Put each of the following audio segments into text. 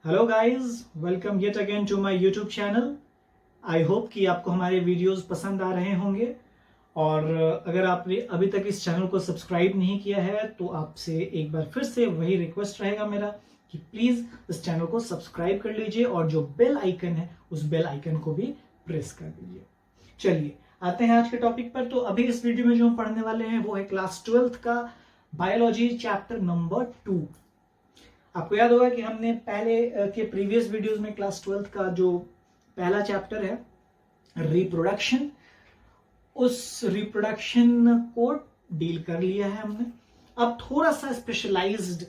Hello guys, welcome yet again to my YouTube channel. I hope कि आपको हमारे videos पसंद आ रहे होंगे। और अगर आपने अभी तक इस चैनल को सब्सक्राइब नहीं किया है तो आपसे एक बार फिर से वही रिक्वेस्ट रहेगा मेरा कि प्लीज इस चैनल को सब्सक्राइब कर लीजिए और जो बेल आइकन है उस बेल आइकन को भी प्रेस कर दीजिए। चलिए आते हैं आज के टॉपिक पर। तो अभी इस वीडियो में जो हम पढ़ने वाले हैं वो है क्लास 12th का बायोलॉजी चैप्टर नंबर 2। आपको याद होगा कि हमने पहले के प्रीवियस वीडियोस में क्लास 12th का जो पहला चैप्टर है रिप्रोडक्शन, उस रिप्रोडक्शन को डील कर लिया है हमने। अब थोड़ा सा स्पेशलाइज्ड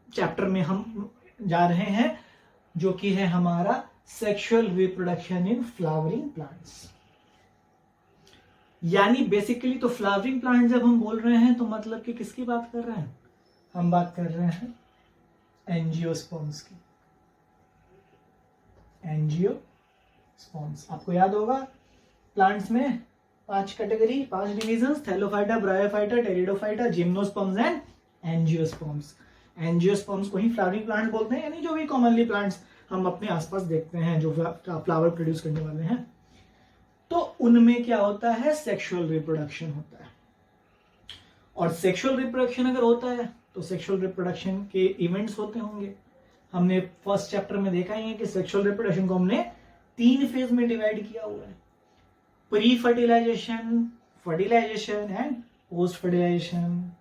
चैप्टर में हम जा रहे हैं जो कि है हमारा sexual reproduction in flowering plants. यानी बेसिकली तो फ्लावरिंग प्लांट जब हम बोल रहे हैं तो मतलब कि किसकी बात कर रहे हैं? हम बात कर रहे हैं एंजियोस्पर्म्स की। एंजियोस्पर्म्स आपको याद होगा प्लांट्स में 5 category, 5 divisions, Thallophyta, bryophyta, pteridophyta, gymnosperms and angiosperms. Angiosperms को ही फ्लावरिंग प्लांट बोलते हैं, यानी जो भी कॉमनली प्लांट्स हम अपने आसपास देखते हैं जो फ्लावर प्रोड्यूस करने वाले हैं, तो उनमें क्या होता है? सेक्सुअल रिप्रोडक्शन होता है। और सेक्सुअल रिप्रोडक्शन अगर होता है तो सेक्सुअल रिप्रोडक्शन के इवेंट्स होते होंगे। हमने फर्स्ट चैप्टर में देखा ही है कि सेक्सुअल रिप्रोडक्शन को हमने 3 फेज में डिवाइड किया हुआ है: pre fertilisation, fertilisation and post fertilisation.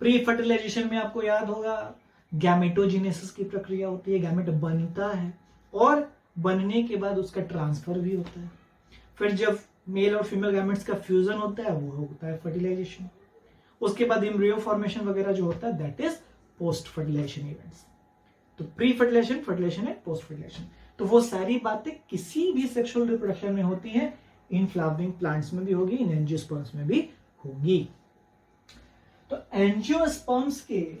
Pre fertilisation में आपको याद होगा गैमेटोजेनेसिस की प्रक्रिया होती है, गैमेट बनता है और बनने के बाद उसका ट्रांसफर भी होता है। फिर जब मेल और फीमेल गैमेट्स का फ्यूजन होता है वो होता है फर्टिलाइजेशन। उसके बाद एम्ब्रियो फॉर्मेशन वगैरह जो होता है that is post fertilisation events. तो pre fertilisation, fertilisation and post fertilisation, तो वो सारी बातें किसी भी सेक्सुअल रिप्रोडक्शन में होती हैं। इन फ्लावरिंग प्लांट्स में भी होगी, इन एंजियोस्पर्म्स में भी होगी। तो एंजियोस्पर्म्स के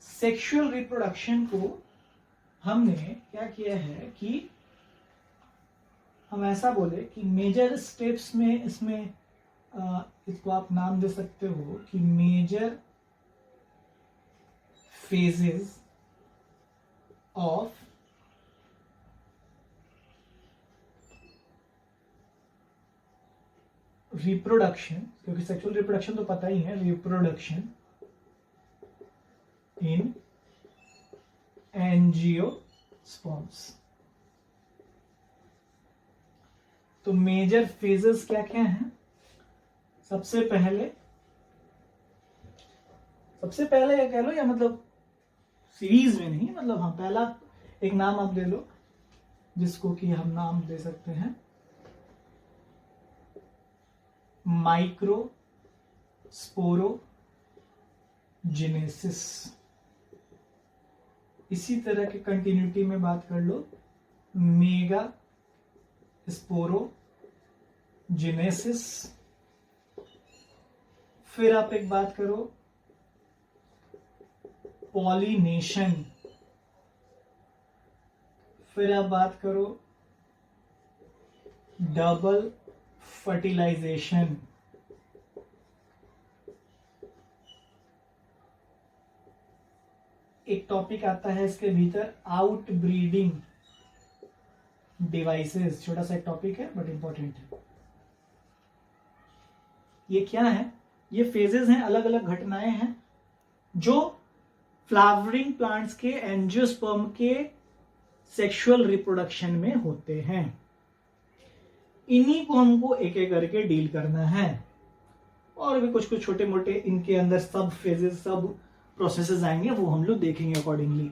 सेक्सुअल रिप्रोडक्शन को हमने क्या किया है कि हम ऐसा बोले कि मेजर स्टेप्स में इसमें इसको आप नाम दे सकते हो कि मेजर फेजेस ऑफ रिप्रोडक्शन, क्योंकि सेक्सुअल रिप्रोडक्शन तो पता ही है, रिप्रोडक्शन इन एंजियोस्पर्म्स। तो मेजर फेजेस क्या क्या हैं? सबसे पहले या कह लो, या मतलब सीरीज में नहीं, मतलब हाँ, पहला एक नाम आप ले लो जिसको कि हम नाम दे सकते हैं माइक्रोस्पोरोजेनेसिस। इसी तरह के कंटिन्यूटी में बात कर लो मेगा स्पोरोजेनेसिस। फिर आप एक बात करो पॉलिनेशन। फिर आप बात करो डबल फर्टिलाइजेशन। एक टॉपिक आता है इसके भीतर आउट ब्रीडिंग डिवाइसेस। छोटा सा एक टॉपिक है बट इंपॉर्टेंट है। ये क्या है? ये फेजेस हैं, अलग अलग घटनाएं हैं जो फ्लावरिंग प्लांट्स के एंजियोस्पर्म के सेक्सुअल रिप्रोडक्शन में होते हैं। इन्हीं को हमको एक एक करके डील करना है। और भी कुछ कुछ छोटे मोटे इनके अंदर सब फेजेस, सब प्रोसेसेस आएंगे, वो हम लोग देखेंगे accordingly.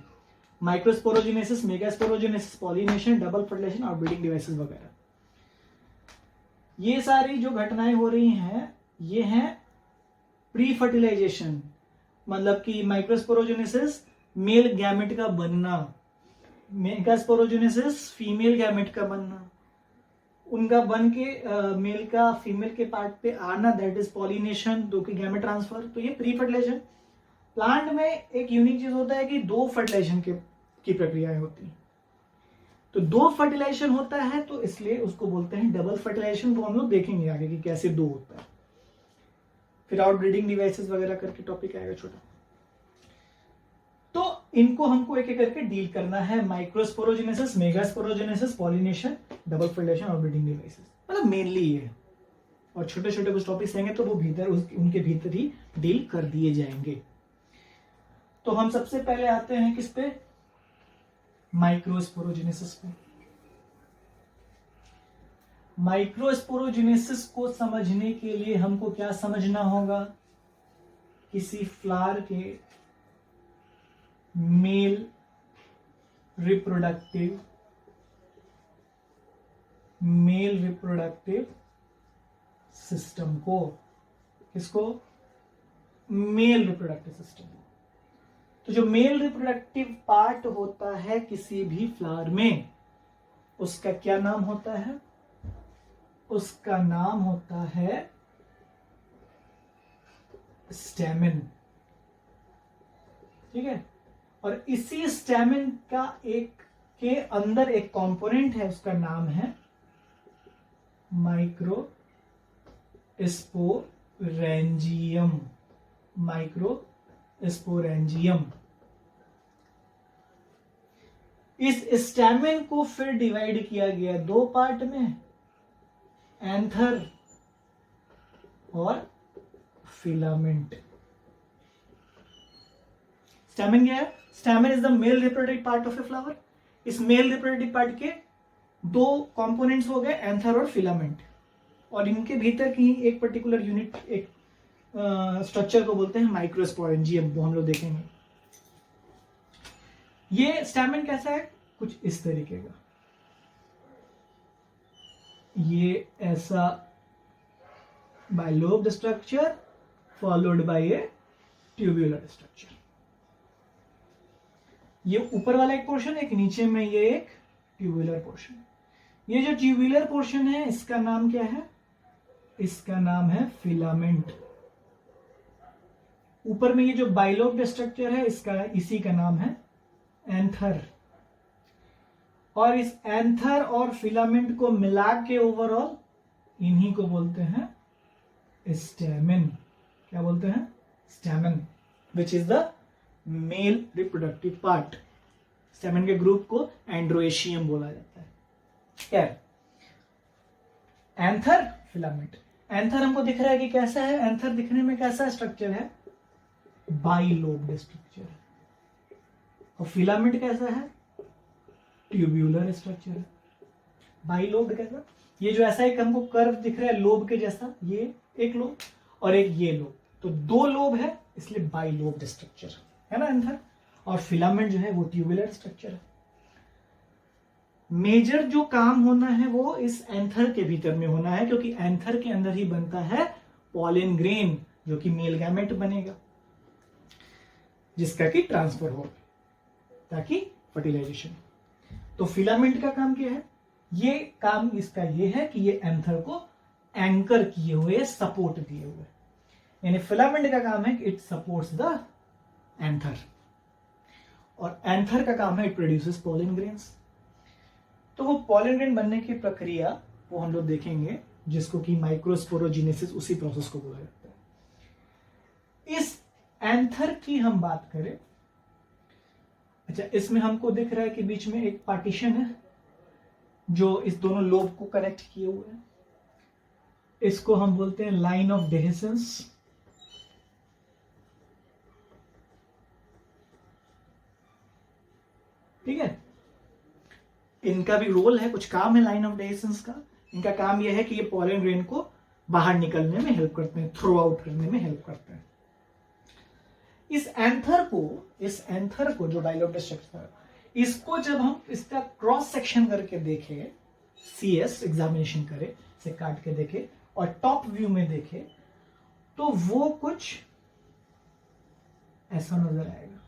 Microsporogenesis, megasporogenesis, pollination, double fertilisation और ब्रीडिंग डिवाइसेस वगैरह, ये सारी जो घटनाएं हो रही हैं ये हैं प्री फर्टिलाइजेशन। मतलब कि माइक्रोस्पोरोजेनेसिस मेल गैमेट का बनना, मेगास्पोरोजेनेसिस फीमेल गैमेट का बनना, उनका बन के मेल का फीमेल के पार्ट पे आना, दैट इज पॉलिनेशन, दो की गैमेट ट्रांसफर। तो ये प्री फर्टिलाइजेशन। प्लांट में एक यूनिक चीज होता है कि 2 फर्टिलाइजेशन की प्रक्रियाएं होती हैं। तो 2 फर्टिलाइजेशन होता है तो इसलिए उसको बोलते हैं डबल फर्टिलाइजेशन। वो हम लोग देखेंगे आगे कि कैसे 2 होता है। फिर आउट ब्रीडिंग डिवाइसेस वगैरह करके टॉपिक आएगा छोटा। तो इनको हमको एक एक करके डील करना है, माइक्रोस्पोरोजेनेसिस, मेगास्पोरोजेनेसिस, पॉलिनेशन, डबल फोल्डेशन और ब्रीडिंग डिवाइसेस, मतलब मेनली ये। और छोटे छोटे कुछ टॉपिक्स रहेंगे तो वो भीतर उनके भीतर ही डील कर दिए जाएंगे। तो हम सबसे पहले आते हैं किस पे, माइक्रोस्पोरोजेनेसिस पे। माइक्रोस्पोरोजेनेसिस को समझने के लिए हमको क्या समझना होगा, किसी फ्लावर के मेल रिप्रोडक्टिव सिस्टम को, किसको, मेल रिप्रोडक्टिव सिस्टम। तो जो मेल रिप्रोडक्टिव पार्ट होता है किसी भी फ्लावर में, उसका क्या नाम होता है, उसका नाम होता है स्टैमेन। ठीक है, और इसी स्टैमेन का एक के अंदर एक कंपोनेंट है, उसका नाम है माइक्रोस्पोरेंजियम। माइक्रोस्पोरेंजियम। इस स्टैमेन को फिर डिवाइड किया गया दो पार्ट में, एंथर और फिलामेंट। स्टैमेन क्या है, stamen is the mail reproductive part of a flower. इस मेल रिप्रोडक्टिव पार्ट के दो कंपोनेंट्स हो गए, एंथर और फिलामेंट, और इनके भीतर की एक पर्टिकुलर यूनिट, एक स्ट्रक्चर को बोलते हैं माइक्रोस्पोरेंजियम, वो हम लोग देखेंगे। ये स्टैमेन कैसा है, कुछ इस तरीके का, ये ऐसा bilobed structure followed by A tubular structure. ये ऊपर वाला एक पोर्शन, एक नीचे में ये एक ट्यूब्यूलर पोर्शन। ये जो ट्यूब्यूलर पोर्शन है इसका नाम क्या है, इसका नाम है फिलामेंट। ऊपर में ये जो बाइलोब्ड स्ट्रक्चर है इसका, इसी का नाम है एंथर। और इस एंथर और फिलामेंट को मिला के ओवरऑल इन्हीं को बोलते हैं स्टैमेन। क्या बोलते हैं, stamen, which is the mail reproductive part. Stamen के ग्रुप को एंड्रोएशियम बोला जाता है। क्या है, एंथर, फिलामेंट। एंथर हमको दिख रहा है कि कैसा है, एंथर दिखने में कैसा स्ट्रक्चर है, बाइलोब्ड स्ट्रक्चर है। और फिलामेंट कैसा है, ट्यूब्यूलर स्ट्रक्चर है। बाइलोब्ड कैसा, ये जो ऐसा एक हमको कर्व दिख रहा है लोब के जैसा, ये एक लोब और एक ये लोब, तो दो लोब है इसलिए बाइलोब्ड स्ट्रक्चर है ना एंथर। और फिलामेंट जो है वो ट्यूबुलर स्ट्रक्चर है। मेजर जो काम होना है वो इस एंथर के भीतर में होना है, क्योंकि एंथर के अंदर ही बनता है पॉलन ग्रेन, जो कि मेल गैमेट बनेगा, जिसका कि ट्रांसफर हो ताकि फर्टिलाइजेशन। तो फिलामेंट का काम क्या है, ये काम इसका ये है कि ये एंथर को एंकर किए हुए, सपोर्ट दिए हुए, यानी फिलामेंट का काम है कि इट सपोर्ट्स द एंथर, और एंथर का काम है इट प्रोड्यूसेस पॉलन ग्रेन्स। तो वो पॉलन ग्रेन बनने की प्रक्रिया वो हम लोग देखेंगे, जिसको कि माइक्रोस्पोरोजेनेसिस, उसी प्रोसेस को बोला जाता है। इस एंथर की हम बात करें, अच्छा इसमें हमको दिख रहा है कि बीच में एक पार्टीशन है जो इस दोनों लोब को कनेक्ट किए हुए हैं, इसको हम बोलते हैं लाइन ऑफ डेहिसेंस। ठीक है, इनका भी रोल है, कुछ काम है लाइन ऑफ डेहिसेंस का। इनका काम यह है कि ये पॉलन ग्रेन को बाहर निकलने में हेल्प करते हैं, थ्रो आउट करने में हेल्प करते हैं। इस एंथर को जो बाइलोब्ड स्ट्रक्चर, इसको जब हम इसका क्रॉस सेक्शन करके देखें, CS एग्जामिनेशन करे, इसे काट के देखे और टॉप व्यू में देखे, तो वो कुछ ऐसा नजर आएगा।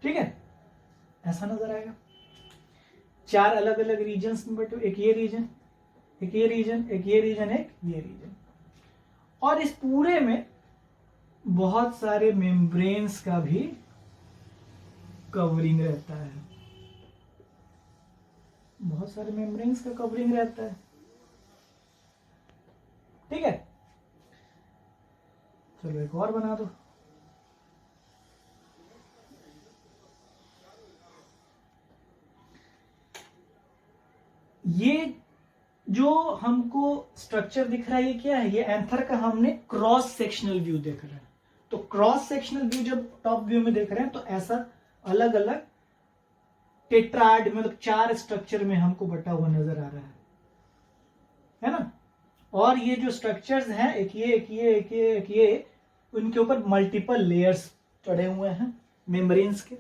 ठीक है, ऐसा नजर आएगा। चार अलग अलग रीजन्स में बैठे, एक ये रीजन, एक ये रीजन, एक ये रीजन, एक ये रीजन, और इस पूरे में बहुत सारे मेम्ब्रेन्स का भी कवरिंग रहता है, बहुत सारे मेम्ब्रेन्स का कवरिंग रहता है। ठीक है, चलो एक और बना दो। ये जो हमको स्ट्रक्चर दिख रहा है ये क्या है? ये एंथर का हमने क्रॉस सेक्शनल व्यू देख रहे हैं। तो क्रॉस सेक्शनल व्यू जब टॉप व्यू में देख रहे हैं तो ऐसा अलग अलग टेट्राड मतलब 4 स्ट्रक्चर में हमको बटा हुआ नजर आ रहा है ना। और ये जो स्ट्रक्चर्स हैं, एक ये एक ये एक ये एक ये, उनके ऊपर मल्टीपल लेयर्स चढ़े हुए हैं मेम्ब्रेन्स के।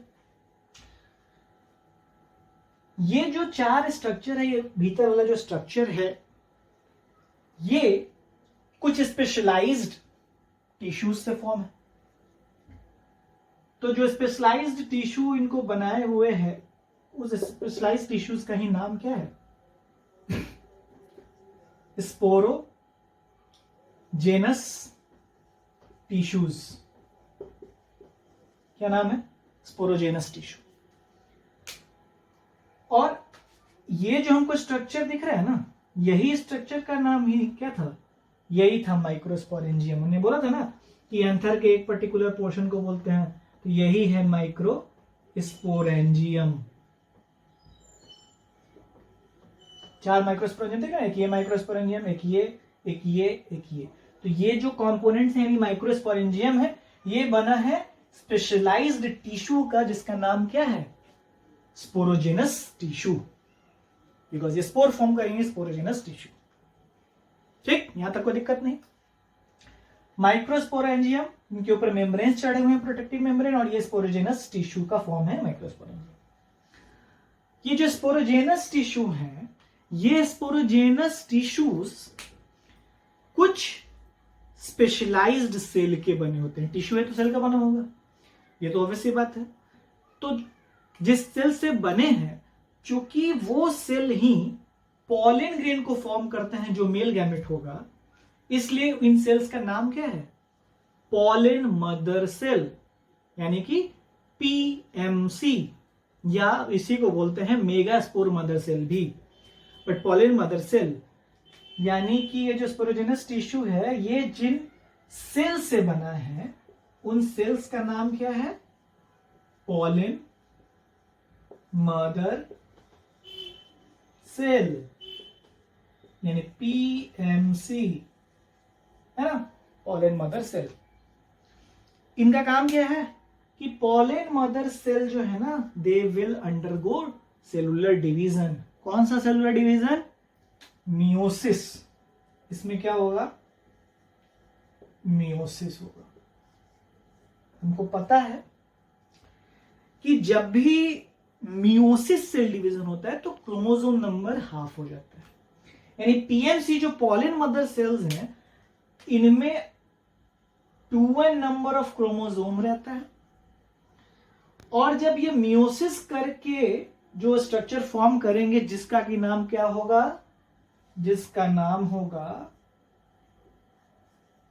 ये जो 4 स्ट्रक्चर है, ये भीतर वाला जो स्ट्रक्चर है, ये कुछ स्पेशलाइज्ड टिश्यूज से फॉर्म है। तो जो स्पेशलाइज्ड टिश्यू इनको बनाए हुए है, उस स्पेशलाइज्ड टिश्यूज का ही नाम क्या है? Sporogenous tissues. क्या नाम है? Sporogenous tissue. और ये जो हमको स्ट्रक्चर दिख रहा है ना, यही स्ट्रक्चर का नाम ही क्या था? यही था माइक्रोस्पोरेंजियम। हमने बोला था ना कि एंथर के एक पर्टिकुलर पोर्शन को बोलते हैं, तो यही है माइक्रोस्पोरेंजियम। 4 माइक्रोस्पोरेंजियम थे ना, एक ये माइक्रोस्पोरेंजियम, एक ये एक ये एक ये। तो ये जो कंपोनेंट्स हैं यानी माइक्रोस्पोरेंजियम है, ये बना है स्पेशलाइज्ड टिश्यू का, जिसका नाम क्या है? Sporogenous tissue. बिकॉज ये स्पोर फॉर्म करेंगे स्पोरोजेनस टिश्यू। ठीक, यहां तक कोई दिक्कत नहीं। माइक्रोस्पोरेंजियम, इनके ऊपर मेम्ब्रेन्स चढ़े हुए हैं, प्रोटेक्टिव मेम्ब्रेन, और ये स्पोरोजेनस टिश्यू का फॉर्म है माइक्रोस्पोरेंजियम। ये जो स्पोरोजेनस टिश्यू है, ये स्पोरोजेनस टिश्यूज कुछ स्पेशलाइज्ड सेल के बने होते हैं। टिश्यू है तो सेल का बना होगा, ये तो ऑब्वियस सी बात है। तो जिस सेल से बने हैं, चूंकि वो सेल ही पॉलन ग्रेन को फॉर्म करते हैं जो मेल गैमेट होगा, इसलिए इन सेल्स का नाम क्या है? पॉलन मदर सेल, यानी कि पीएमसी, या इसी को बोलते हैं मेगास्पोर मदर सेल भी। बट पॉलन मदर सेल यानी कि ये जो स्पोरोजेनस टिश्यू है, ये जिन सेल से बना है, उन सेल्स का नाम क्या है? पॉलन मदर सेल, यानी पीएमसी, है ना, पॉलन मदर सेल। इनका काम क्या है कि पॉलन मदर सेल जो है ना, they will undergo cellular division. कौन सा सेलुलर डिवीजन? मियोसिस। इसमें क्या होगा? मियोसिस होगा। हमको पता है कि जब भी मियोसिस सेल डिवीजन होता है तो क्रोमोसोम नंबर हाफ हो जाता है। यानी पीएमसी जो पॉलन मदर सेल्स हैं, इनमें 2n नंबर ऑफ क्रोमोसोम रहता है। और जब ये मियोसिस करके जो स्ट्रक्चर फॉर्म करेंगे, जिसका की नाम क्या होगा? जिसका नाम होगा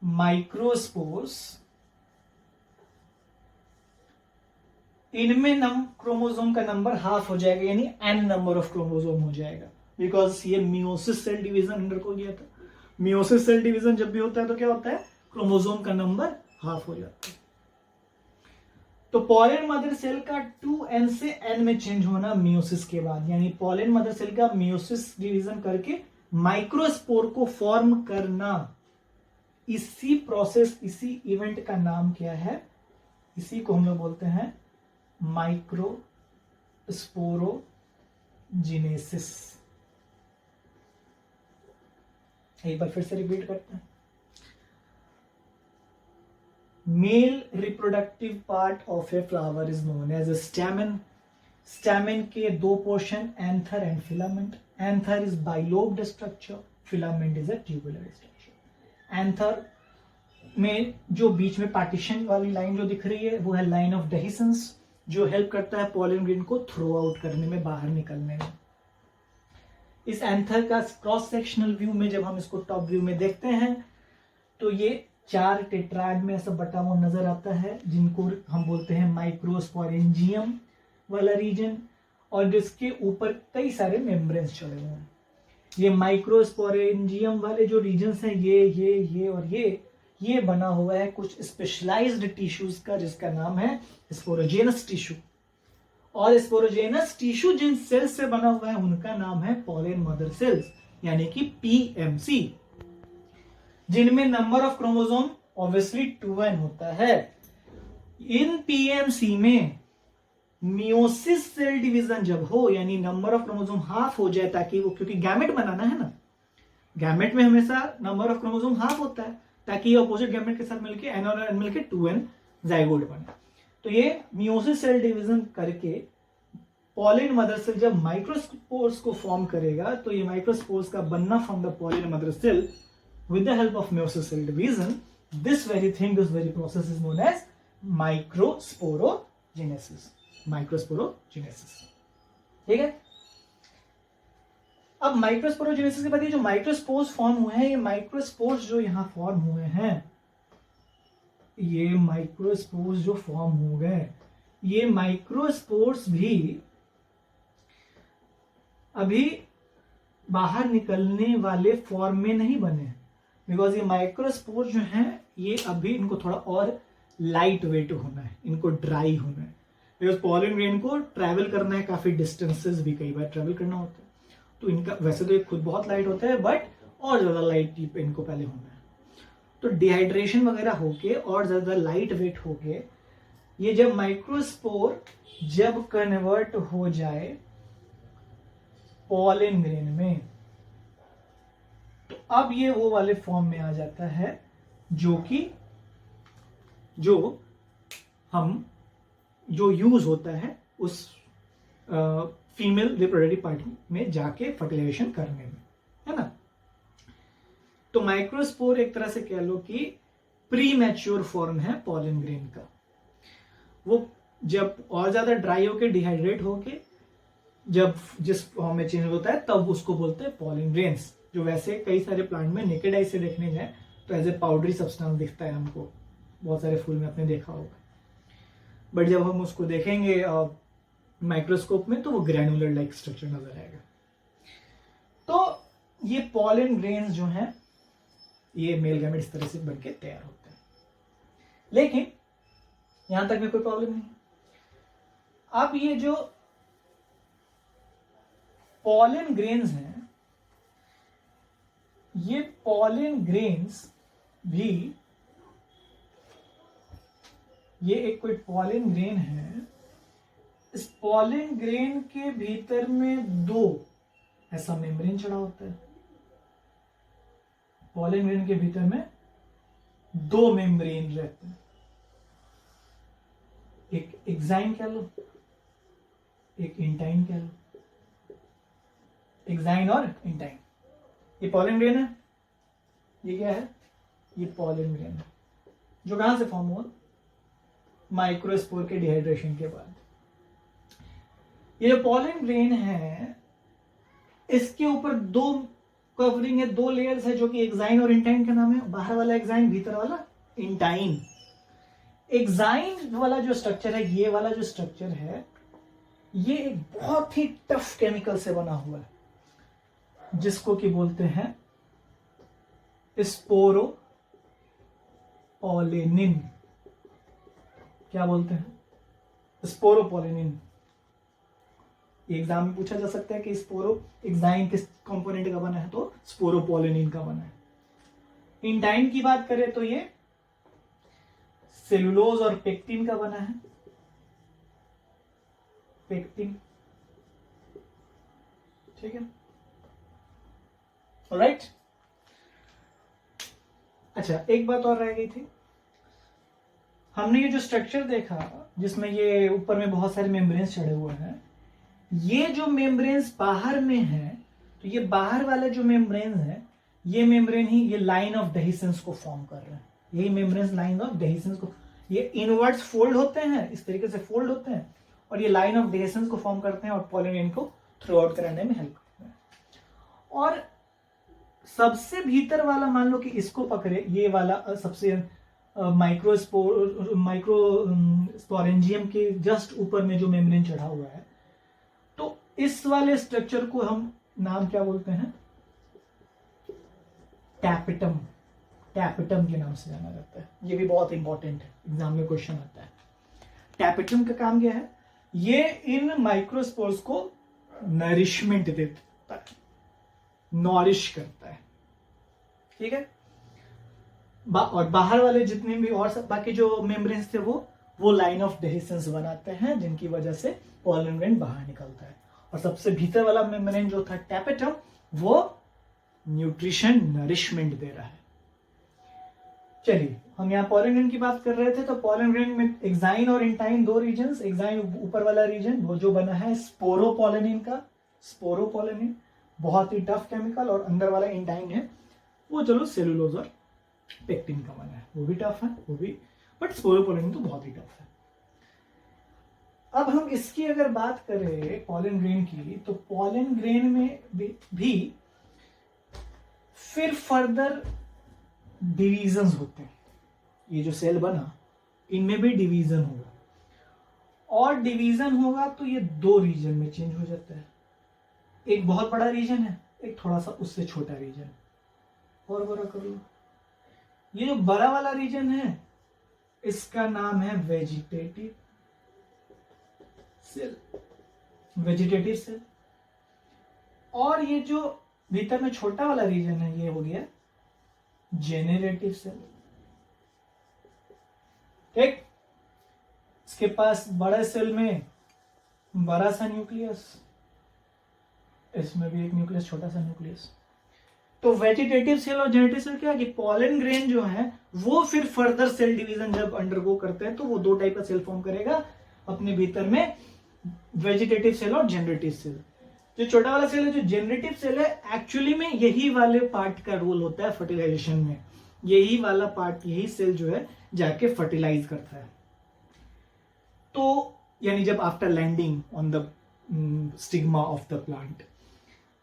माइक्रोस्पोर्स, इनमें क्रोमोसोम का नंबर हाफ हो जाएगा, यानी n नंबर ऑफ क्रोमोसोम हो जाएगा। बिकॉज ये मियोसिस सेल डिवीजन अंडर को गया था। मियोसिस सेल डिवीजन जब भी होता है तो क्या होता है? क्रोमोसोम का नंबर हाफ हो जाता है। तो पॉलन मदर सेल का 2n से n में चेंज होना मियोसिस के बाद, यानी पॉलन मदर सेल का मियोसिस डिवीजन करके माइक्रोस्पोर को फॉर्म करना, इसी प्रोसेस, इसी इवेंट का नाम क्या है? इसी को हम लोग बोलते हैं माइक्रोस्पोरोजिनेसिस। एक बार फिर से रिपीट करते हैं। Male reproductive part of a flower is known as a stamen. Stamen के 2 portion, anther and filament. Anther is bilobed structure, filament is a tubular structure. Anther में जो बीच में पार्टीशन वाली लाइन जो दिख रही है, वो है लाइन ऑफ डेहिसेंस, जो हेल्प करता है पॉलन ग्रेन को थ्रो आउट करने में, बाहर निकलने में। इस एंथर का क्रॉस सेक्शनल व्यू में जब हम इसको टॉप व्यू में देखते हैं, तो ये 4 टेट्राड में ऐसा बटा हुआ नजर आता है, जिनको हम बोलते हैं माइक्रोस्पोरेंजियम वाला रीजन, और जिसके ऊपर कई सारे मेम्ब्रेन्स चढ़े हुए हैं। ये माइक्रोस्पोरेंजियम वाले जो रीजन्स हैं, ये और ये बना हुआ है कुछ स्पेशलाइज्ड टिश्यूज का, जिसका नाम है स्पोरोजेनस टिश्यू। और स्पोरोजेनस टिश्यू जिन सेल्स से बना हुआ है उनका नाम है पॉलन मदर सेल्स, यानी कि पीएमसी, जिनमें number of chromosome obviously 2n होता है। इन पीएमसी में मियोसिस सेल डिवीजन जब हो, यानी नंबर ऑफ क्रोमोसोम हाफ हो जाए, ताकि वो, क्योंकि गैमेट बनाना है ना, गैमेट में हमेशा नंबर ऑफ क्रोमोसोम हाफ होता है ताकि ये अपोजिट गैमेट के साथ मिलके एन और एन मिलके 2n जाइगोट बने। तो ये मियोसिस सेल डिवीजन करके पॉलन मदर सेल जब माइक्रोस्पोर्स को फॉर्म करेगा, तो ये माइक्रोस्पोर्स का बनना from the pollen mother cell with the help of meiosis cell division, this very process is known as microsporogenesis. Microsporogenesis, ठीक है। अब माइक्रोस्पोरोजेनेसिस के बाद ये जो माइक्रोस्पोर्स फॉर्म हुए हैं, ये माइक्रोस्पोर्स जो यहां फॉर्म हुए हैं, ये माइक्रोस्पोर्स जो फॉर्म हो गए, ये माइक्रोस्पोर्स भी अभी बाहर निकलने वाले फॉर्म में नहीं बने, बिकॉज ये माइक्रोस्पोर जो हैं ये अभी इनको थोड़ा और लाइट वेट होना है, इनको ड्राई होना है, बिकॉज पॉलन ग्रेन को ट्रैवल करना है, काफी डिस्टेंसेस भी कई बार ट्रैवल करना होता है। तो इनका वैसे तो ये खुद बहुत लाइट होता है, बट और ज्यादा लाइट इनको पहले होना है। तो डिहाइड्रेशन वगैरह होके और ज्यादा लाइट वेट होके ये जब माइक्रोस्पोर जब कन्वर्ट हो जाए पॉलन ग्रेन में, तो अब ये वो वाले फॉर्म में आ जाता है जो यूज होता है उस फीमेल रिप्रोडक्टिव पार्ट में जाके फर्टिलाइजेशन करने में, है ना। तो माइक्रोस्पोर एक तरह से कह लो कि प्री मैच्योर फॉर्म है पॉलन ग्रेन का। वो जब और ज्यादा ड्राई होके डिहाइड्रेट होके जब जिस फॉर्म में चेंज होता है, तब उसको बोलते हैं पॉलन ग्रेन्स, जो वैसे कई सारे प्लांट में नेकेड आई से देखने जाए तो एज ए पाउडरी सब्सटेंस दिखता है हमको, बहुत सारे फूल में आपने देखा होगा, बट जब हम उसको देखेंगे माइक्रोस्कोप में तो वो ग्रैनुलर लाइक स्ट्रक्चर नजर आएगा। तो ये पॉलन ग्रेन्स जो हैं ये मेल गैमेट इस तरह से बनके तैयार होते हैं, लेकिन यहां तक में कोई प्रॉब्लम नहीं। अब ये जो पॉलन ग्रेन्स हैं, ये पॉलन ग्रेन्स भी, ये एक कोई पॉलन ग्रेन है, इस पॉलन ग्रेन के भीतर में दो ऐसा मेम्ब्रेन चढ़ा होता है। पॉलन ग्रेन के भीतर में दो मेम्ब्रेन रहते हैं, एक एक्साइन कह लो, एक इंटाइन कह लो, एक्साइन और इंटाइन। ये पॉलन ग्रेन है, ये क्या है, ये पॉलन ग्रेन है, जो कहां से फॉर्म हुआ, माइक्रोस्पोर के डिहाइड्रेशन के बाद। ये जो पॉलन ग्रेन है इसके ऊपर दो कवरिंग है, दो लेयर्स है, जो कि एक्साइन और इंटाइन का नाम है। बाहर वाला एक्साइन, भीतर वाला इंटाइन। एक्साइन वाला जो स्ट्रक्चर है, ये वाला जो स्ट्रक्चर है, ये एक बहुत ही टफ केमिकल से बना हुआ है, जिसको कि बोलते हैं स्पोरोपोलेनिन। क्या बोलते हैं, स्पोरोपोलेनिन। एग्जाम में पूछा जा सकता है कि स्पोरो एक्साइन किस कंपोनेंट का बना है, तो स्पोरोपोलेनिन का बना है। इंटाइन की बात करें तो ये सेलुलोज और पेक्टिन का बना है, पेक्टिन, ठीक है, ऑलराइट। अच्छा, एक बात और रह गई थी, हमने ये जो स्ट्रक्चर देखा जिसमें ये ऊपर में बहुत सारे मेम्ब्रेन्स चढ़े हुए हैं, ये जो मेम्ब्रेन्स बाहर में है, तो ये बाहर वाले जो मेम्ब्रेन्स है, ये मेम्ब्रेन ही ये लाइन ऑफ डेहिसेंस को फॉर्म कर रहे हैं। यही मेम्ब्रेन्स लाइन ऑफ डेहिसेंस को, ये इनवर्ड्स फोल्ड होते हैं, इस तरीके से फोल्ड होते हैं, और ये लाइन ऑफ डेहिसेंस को फॉर्म करते हैं और पॉलिन को थ्रू आउट कराने में हेल्प करते हैं। और सबसे भीतर वाला, मान लो कि इसको पकड़े, ये वाला सबसे माइक्रोस्पोरेंजियम के जस्ट ऊपर में जो मेम्ब्रेन चढ़ा हुआ है, तो इस वाले स्ट्रक्चर को हम नाम क्या बोलते हैं, टैपेटम। टैपेटम के नाम से जाना जाता है। ये भी बहुत इंपॉर्टेंट है, एग्जाम में क्वेश्चन आता है। टैपेटम का काम क्या है? ये इन माइक्रोस्पोर्स को नरिशमेंट देता है, नॉरिश करता है, ठीक है। और बाहर वाले जितने भी और सब बाकी जो मेम्ब्रेन्स थे वो लाइन ऑफ डेहिसेंस बनाते हैं, जिनकी वजह से पॉलन ग्रेन बाहर निकलता है। और सबसे भीतर वाला मेम्ब्रेन जो था टैपेटम, वो न्यूट्रिशन नरिशमेंट दे रहा है। चलिए, हम यहाँ पॉलन ग्रेन की बात कर रहे थे, तो पॉलन ग्रेन में एक्साइन और इंटाइन दो रीजन्स। एक्साइन ऊपर वाला रीजन वो जो बना है स्पोरोपोलेनिन का, स्पोरोपोलेनिन बहुत ही टफ केमिकल, और अंदर वाला इंटाइन है वो चलो सेलुलोज और पेक्टिन का बना है, वो भी टफ है वो भी, बट स्पोरोपोलेनिन तो बहुत ही टफ है। अब हम इसकी अगर बात करें पॉलन ग्रेन की, तो पॉलन ग्रेन में भी फिर फर्दर डिवीजन्स होते हैं। ये जो सेल बना इनमें भी डिवीजन होगा, और डिवीजन होगा तो ये दो रीजन में चेंज हो जाता है। एक बहुत बड़ा रीजन है, एक थोड़ा सा उससे छोटा रीजन। और बड़ा कर लो, ये जो बड़ा वाला रीजन है इसका नाम है वेजिटेटिव सेल, वेजिटेटिव सेल। और ये जो भीतर में छोटा वाला रीजन है ये हो गया जेनरेटिव सेल, ठीक। इसके पास बड़े सेल में बड़ा सा न्यूक्लियस, इसमें भी एक न्यूक्लियस, छोटा सा न्यूक्लियस। तो वेजिटेटिव सेल और जेनेरेटिव सेल क्या है कि पॉलन ग्रेन जो है वो फिर फर्दर सेल डिवीजन जब अंडरगो करते हैं तो वो दो टाइप का सेल फॉर्म करेगा अपने भीतर में, वेजिटेटिव सेल और जेनरेटिव सेल। जो छोटा वाला सेल है, जो जेनरेटिव सेल है, एक्चुअली में यही वाले पार्ट का रोल होता है फर्टिलाइजेशन में। यही वाला पार्ट, यही सेल जो है जाके फर्टिलाइज करता है। तो यानी जब after landing on the stigma of the plant,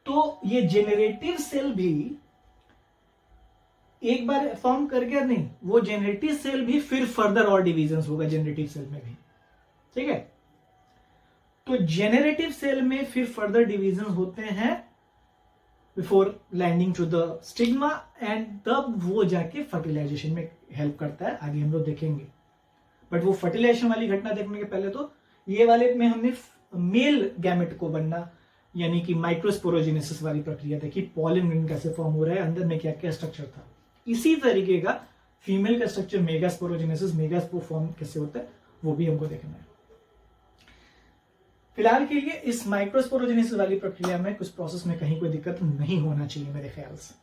तो ये जेनरेटिव सेल भी एक बार फॉर्म कर गया, नहीं, वो जेनरेटिव सेल भी फिर फर्दर और डिवीजन होगा जेनरेटिव सेल में भी, ठीक है। तो जेनरेटिव सेल में फिर फर्दर डिवीजन होते हैं before landing to the stigma, and तब वो जाके फर्टिलाइजेशन में हेल्प करता है, आगे हम लोग देखेंगे। बट वो फर्टिलाइजेशन वाली घटना देखने के पहले तो ये वाले में हमने मेल गैमेट को बनना यानी कि माइक्रोस्पोरोजेनेसिस वाली प्रक्रिया देखी, पॉलन ग्रेन कैसे फॉर्म हो रहा है, अंदर में क्या क्या स्ट्रक्चर था। इसी तरीके का फीमेल का स्ट्रक्चर मेगास्पोरोजेनेसिस, मेगास्पोर फॉर्म कैसे होता है वो भी हमको देखना है। फिलहाल के लिए इस माइक्रोस्पोरोजेनेसिस वाली प्रक्रिया में कुछ प्रोसेस में कहीं कोई दिक्कत नहीं होना चाहिए मेरे ख्याल से।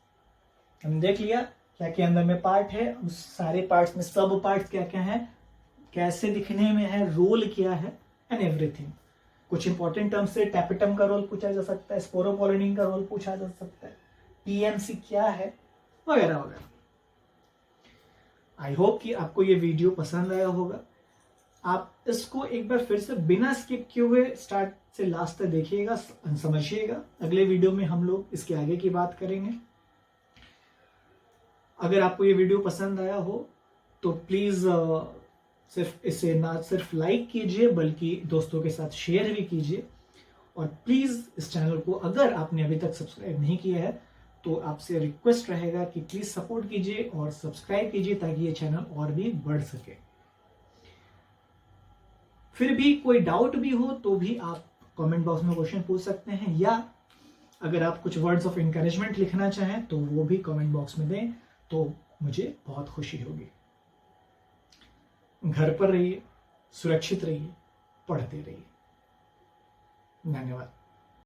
हमने देख लिया क्या क्या अंदर में पार्ट है, उस सारे पार्ट्स में सब पार्ट्स क्या क्या है, कैसे दिखने में है, रोल क्या है, एंड एवरीथिंग। कुछ इंपॉर्टेंट टर्म्स से टैपेटम का रोल पूछा जा सकता है, स्पोरोपोलेनिन का रोल पूछा जा सकता है, टीएमसी क्या है, वगैरह वगैरह। आई होप कि आपको ये वीडियो पसंद आया होगा। आप इसको एक बार फिर से बिना स्किप किए हुए स्टार्ट से लास्ट तक देखिएगा, समझिएगा। अगले वीडियो में हम लोग इसके आगे की बात करेंगे। अगर आपको ये वीडियो पसंद आया हो तो प्लीज सिर्फ इसे ना सिर्फ लाइक कीजिए बल्कि दोस्तों के साथ शेयर भी कीजिए। और प्लीज इस चैनल को अगर आपने अभी तक सब्सक्राइब नहीं किया है तो आपसे रिक्वेस्ट रहेगा कि प्लीज सपोर्ट कीजिए और सब्सक्राइब कीजिए ताकि ये चैनल और भी बढ़ सके। फिर भी कोई डाउट भी हो तो भी आप कमेंट बॉक्स में क्वेश्चन पूछ सकते हैं, या अगर आप कुछ वर्ड्स ऑफ इंकरेजमेंट लिखना चाहें तो वो भी कमेंट बॉक्स में दें, तो मुझे बहुत खुशी होगी। घर पर रहिए, सुरक्षित रहिए, पढ़ते रहिए। धन्यवाद।